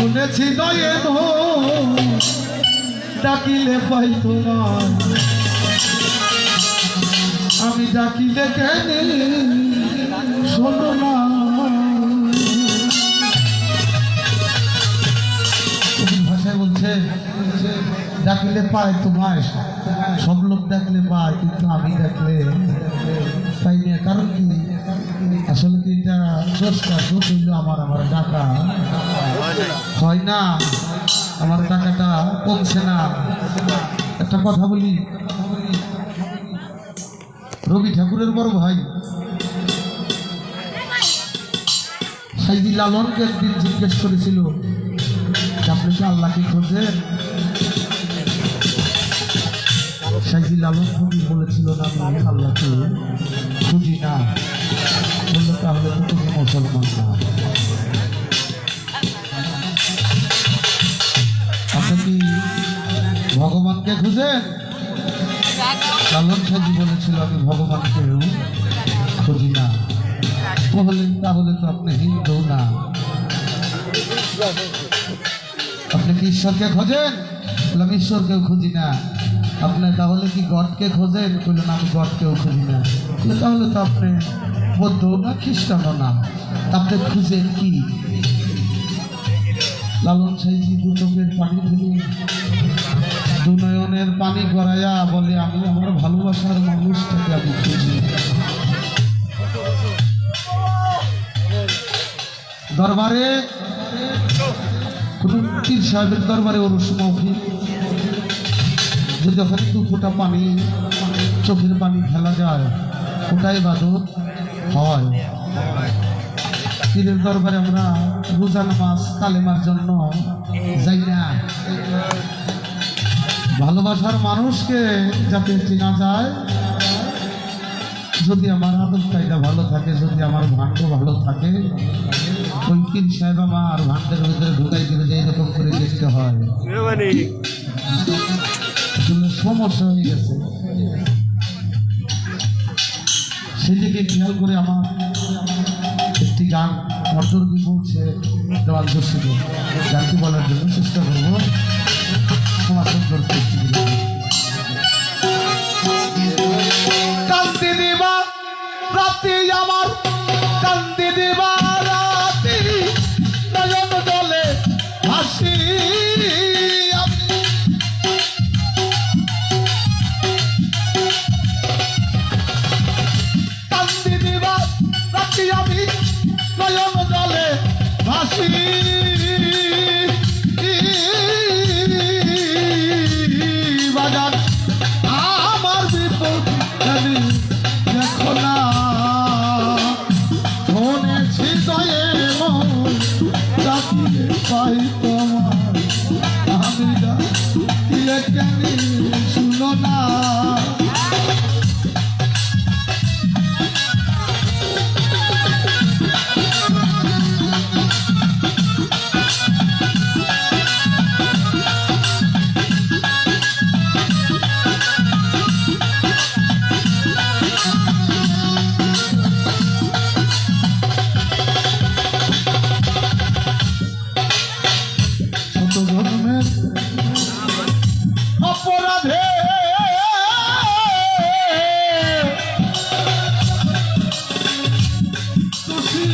শুনেছি নয়ন ডাকিলে পাই তোমার, আমি ডাকিলে কেন শোনো না। ভাষায় বলছে ডাকিলে পায় তোমায়, সব লোক ডাকলে পায়, কিন্তু আমি ডাকলে পাই না। কারণ কি, আসলে কি এটা দোষটা দোষ হইল আমার, আমার ডাকা হয় না, আমার টাকাটা কমছে না। একটা কথা বলি, রবি ঠাকুরের বড় ভাই সাইদি লালনকে একদিন জিজ্ঞেস করেছিল, আপনি কি আল্লাহকে খোঁজেন? সাইদি লালন কবি বলেছিল, না আমি আল্লাহকে খুঁজি না। বললো, তাহলে তো তুমি মুসলমান না। আপনি কি ভগবানকে খুঁজেন? লালন সাইদি বলেছিল, আমি ভগবানকেও খুঁজি না। তাহলে তো আপনি হিন্দু না। আপনি কি ঈশ্বরকে খোঁজেন? আমি ঈশ্বরকেও খুঁজি না। আপনি তাহলে কি গডকে খোঁজেন? বললেন, আমি গডকেও খুঁজি না। তাহলে তো আপনি বৌদ্ধ না, খ্রিস্টানও না, আপনি খুঁজেন কি? লালন সাইজি দু চোখের পানি ধরে, দু নয়নের পানি গড়াইয়া বলে, আমি আমার ভালোবাসার মানুষটাকে আমি খুঁজি। দরবারে কোন পীর সাহেবের দরবারে ওরস মাহফিল, যদি ওখানে দু ফোঁটা পানি, চোখের পানি ফেলা যায়, ওটাই ইবাদত হয়। পীরের দরবারে আমরা রোজা নামাজ কালেমার জন্য যাই না। ভালোবাসার মানুষকে যাতে চেনা যায়, যদি আমার আদব কায়দা ভালো থাকে, যদি আমার ভাগ্য ভালো থাকে, ওই পীর সাহেব আমার ভান্ডের ভিতরে ঢুকাই দিলে যে এরকম করে দেখতে হয়। সমস্যা হয়ে গেছে, সেদিকে খেয়াল করে আমার একটি গান অর্জনকে বলছে, দেওয়াল দর্শিত গানটি বলার জন্য চেষ্টা করবো। তোমার সুন্দর কান্তি দিবা রাতে, আমার কান্তি দিবা রাতে, নয়ন জলে হাসি, কান্তি দিবা রাতে, আমি নয়ন জলে হাসি। বাজার আমার বিপদ দেখো না, শুনেছি দয়ের মন ডাকিলে পাই তোমার, আমি ডাকিলে কেন শুনো না। অপরাধে দোষী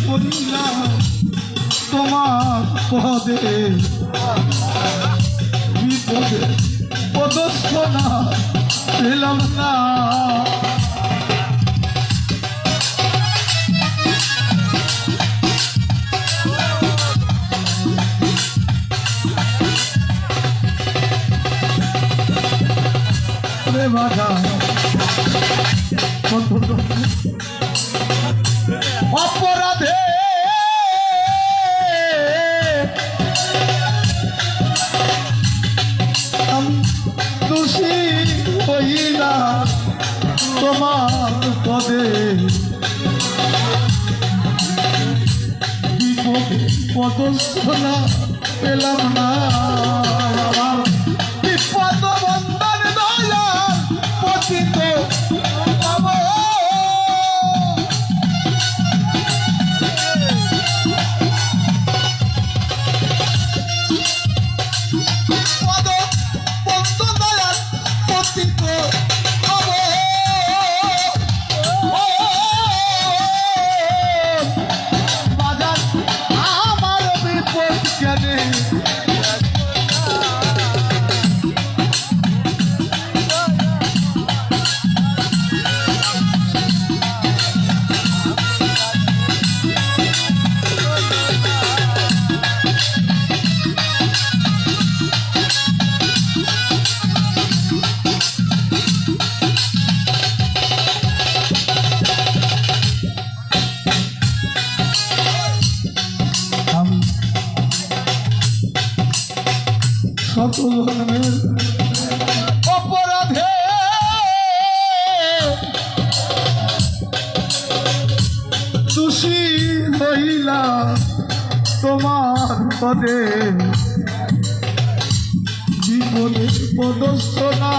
পড়িলাম তোমার পদে, বিপদে পদস্থনা পেলাম না। অপরাধে আমি দোষী হইলাম তোমার পদে, বিপদে পদস্থনা পেলাম না। আমার বিপদ বন্ধন দয়াল পতিত জন্মের অপরাধে দোষী হইলা তোমার পদে জীবনে পদস্থনা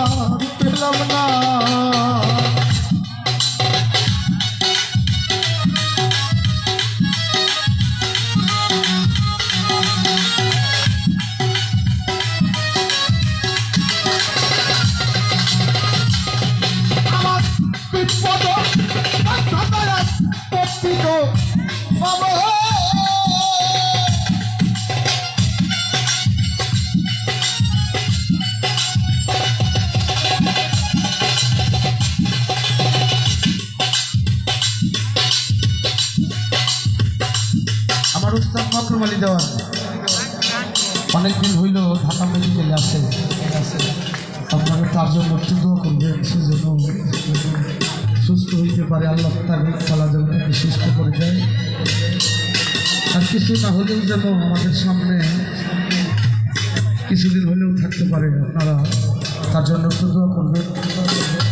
পেলাম না। আমার বিপদ পতিত বাবা আমার উস্তাদ মকরম আলী দেওয়ান অনেকদিন হইল ঢাকা মেডিকেলে আছে, আপনারা তার জন্য একটু দোয়া করবেন, সেজন্য সুস্থ হইতে পারে, আল্লাহ তার খেলা যেন তাকে সুস্থ করে দেয়। আর কিছু না হলেও যেন আমাদের সামনে কিছুদিন হলেও থাকতে পারে, আপনারা তার জন্য একটু দোয়া করবেন।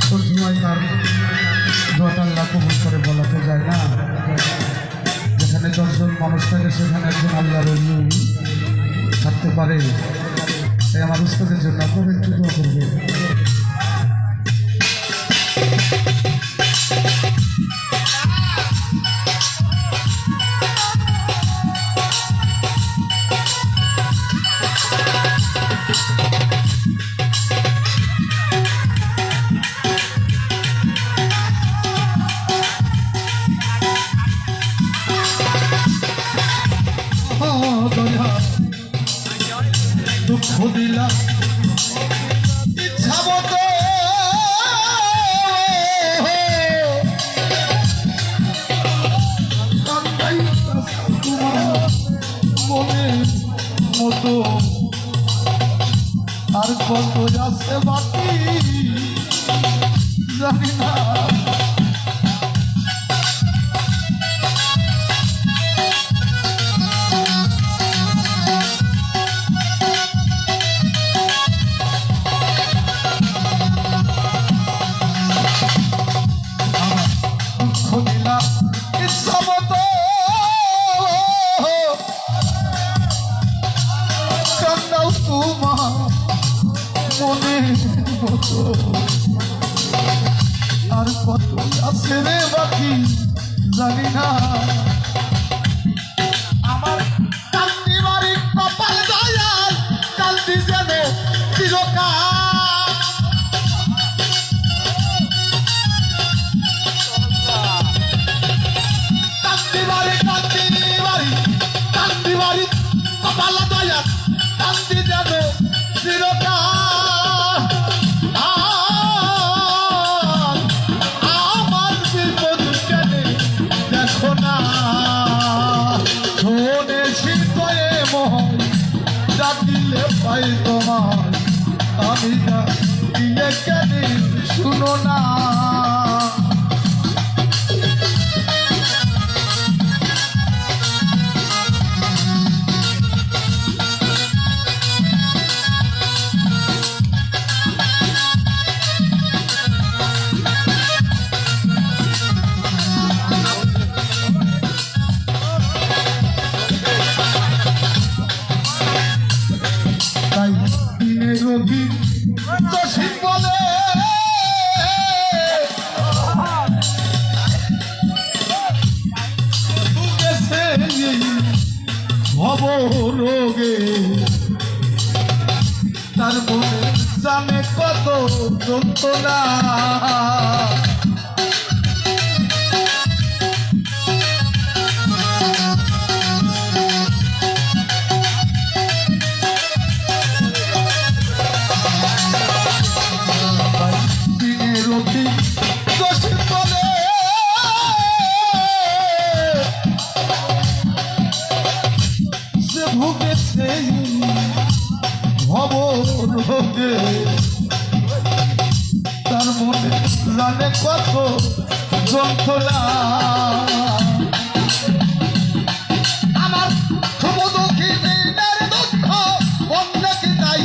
কোন সময় তার দোয়াটা আল্লাহ কবুল করে বলা তো যায় না। যেখানে 10 জন মানুষ থাকে সেখানে একজন আল্লাহর ওলি থাকতে পারে। তাই আমার উস্তাদের জন্য আপনারা একটু দোয়া করবেন। দুঃখ দিলা ইচ্ছা মতো মনের মতো আর কত আছে বাকি জানি না। আর কত আছে রে বাকি জানি না। আমার কান্দি বাড়ি কপাল দয়াল কান্দি যেন চিরকাল। কান্দি বাড়ি কপাল দয়াল কান্দি যেন চিরকাল। ডাকিলে পাই তোমার আমি ডাকিলে কেন শুনো না। রোগী দোষী বলে ভব রোগে তার মনে জানে কত যন্ত্রণা। তার মনে জানে কত যন্ত্রণা। আমার শুভ দুঃখিনীর দুঃখ অন্যকে তাই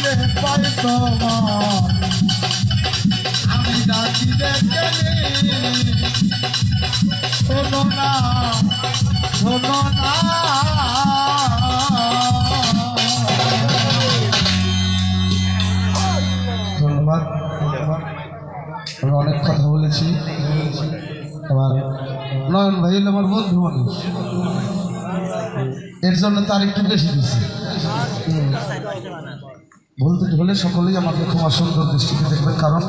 ডাকিলে পাই তোমায় আমি ডাকিলে কেনে শোনো না শোনো না ধন্যবাদ আমি অনেক কথা বলেছি আমার নয়ন ভাই হলো আমার বন্ধু মানুষ এর জন্য তার একটু বেশি দিচ্ছি বলতে হলে সকলেই আমাকে খুব সুন্দর দৃষ্টিতে দেখবেন কারণ